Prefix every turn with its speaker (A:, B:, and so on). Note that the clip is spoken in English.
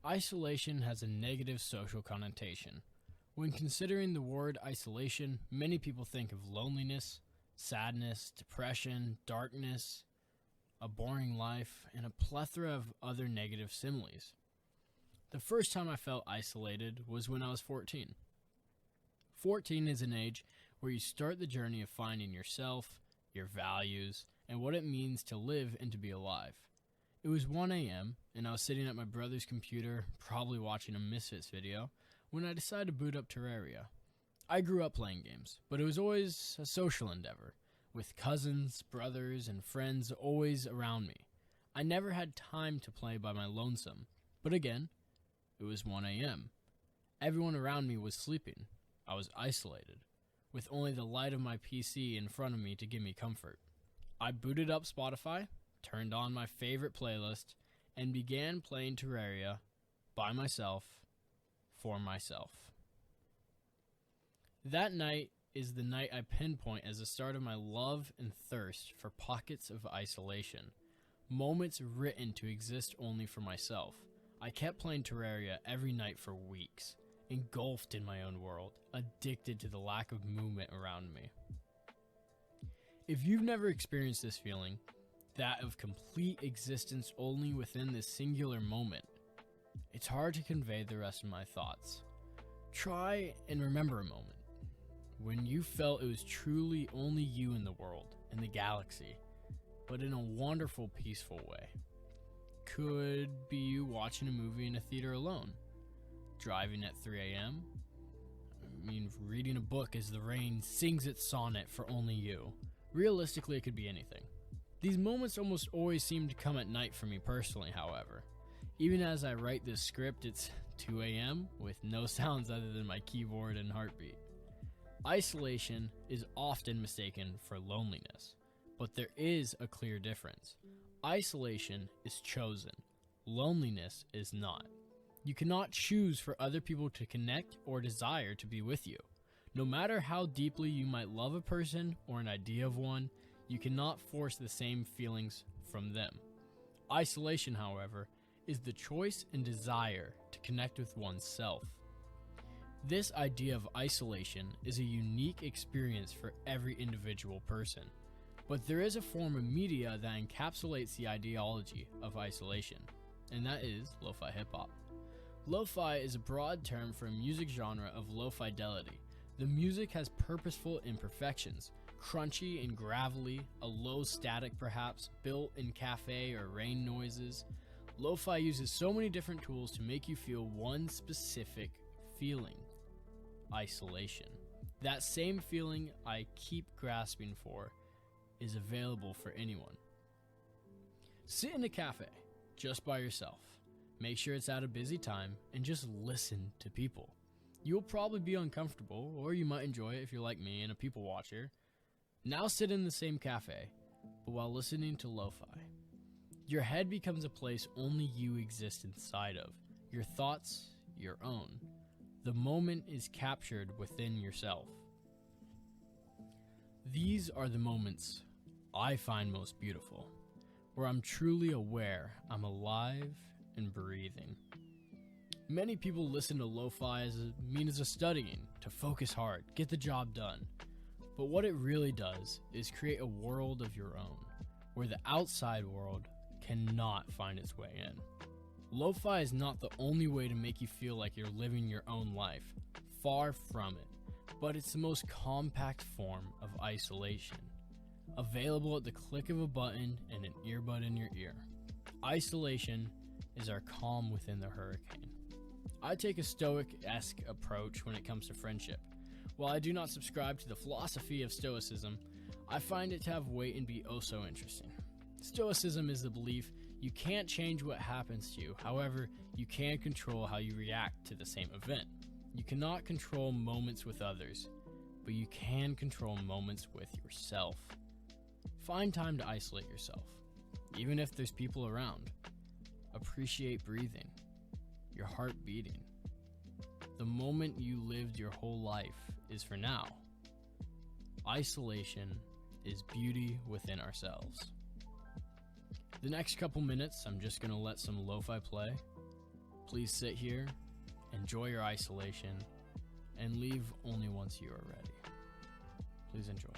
A: Isolation has a negative social connotation. When considering the word isolation, many people think of loneliness, sadness, depression, darkness, a boring life, and a plethora of other negative similes. The first time I felt isolated was when I was 14. 14 is an age where you start the journey of finding yourself, your values, and what it means to live and to be alive. It was 1 a.m., and I was sitting at my brother's computer, probably watching a Misfits video, when I decided to boot up Terraria. I grew up playing games, but it was always a social endeavor, with cousins, brothers, and friends always around me. I never had time to play by my lonesome, but again, it was 1 a.m. Everyone around me was sleeping. I was isolated, with only the light of my PC in front of me to give me comfort. I booted up Spotify, turned on my favorite playlist, and began playing Terraria by myself, for myself. That night is the night I pinpoint as the start of my love and thirst for pockets of isolation, moments written to exist only for myself. I kept playing Terraria every night for weeks, engulfed in my own world, addicted to the lack of movement around me. If you've never experienced this feeling, that of complete existence only within this singular moment, it's hard to convey the rest of my thoughts. Try and remember a moment when you felt it was truly only you in the world, in the galaxy, but in a wonderful, peaceful way. Could be you watching a movie in a theater alone, driving at 3 a.m., reading a book as the rain sings its sonnet for only you. Realistically, it could be anything. These moments almost always seem to come at night for me personally, however. Even as I write this script, it's 2 a.m. with no sounds other than my keyboard and heartbeat. Isolation is often mistaken for loneliness, but there is a clear difference. Isolation is chosen. Loneliness is not. You cannot choose for other people to connect or desire to be with you. No matter how deeply you might love a person or an idea of one, you cannot force the same feelings from them. Isolation, however, is the choice and desire to connect with oneself. This idea of isolation is a unique experience for every individual person, but there is a form of media that encapsulates the ideology of isolation, and that is lo-fi hip-hop. Lo-fi is a broad term for a music genre of low fidelity. The music has purposeful imperfections, crunchy and gravelly, a low static perhaps, built in cafe or rain noises. Lo-fi uses so many different tools to make you feel one specific feeling: isolation. That same feeling I keep grasping for is available for anyone. Sit in a cafe, just by yourself. Make sure it's at a busy time and just listen to people. You'll probably be uncomfortable, or you might enjoy it if you're like me and a people watcher. Now sit in the same cafe, but while listening to lo-fi. Your head becomes a place only you exist inside of. Your thoughts, your own. The moment is captured within yourself. These are the moments I find most beautiful, where I'm truly aware I'm alive and breathing. Many people listen to lo-fi as a means of studying, to focus hard, get the job done. But what it really does is create a world of your own, where the outside world cannot find its way in. Lo-fi is not the only way to make you feel like you're living your own life. Far from it. But it's the most compact form of isolation. Available at the click of a button and an earbud in your ear. Isolation is our calm within the hurricane. I take a stoic-esque approach when it comes to friendship. While I do not subscribe to the philosophy of Stoicism, I find it to have weight and be oh so interesting. Stoicism is the belief you can't change what happens to you, however, you can control how you react to the same event. You cannot control moments with others, but you can control moments with yourself. Find time to isolate yourself, even if there's people around. Appreciate breathing, your heart beating. The moment you lived your whole life is for now. Isolation is beauty within ourselves. The next couple minutes, I'm just going to let some lo-fi play. Please sit here, enjoy your isolation, and leave only once you are ready. Please enjoy.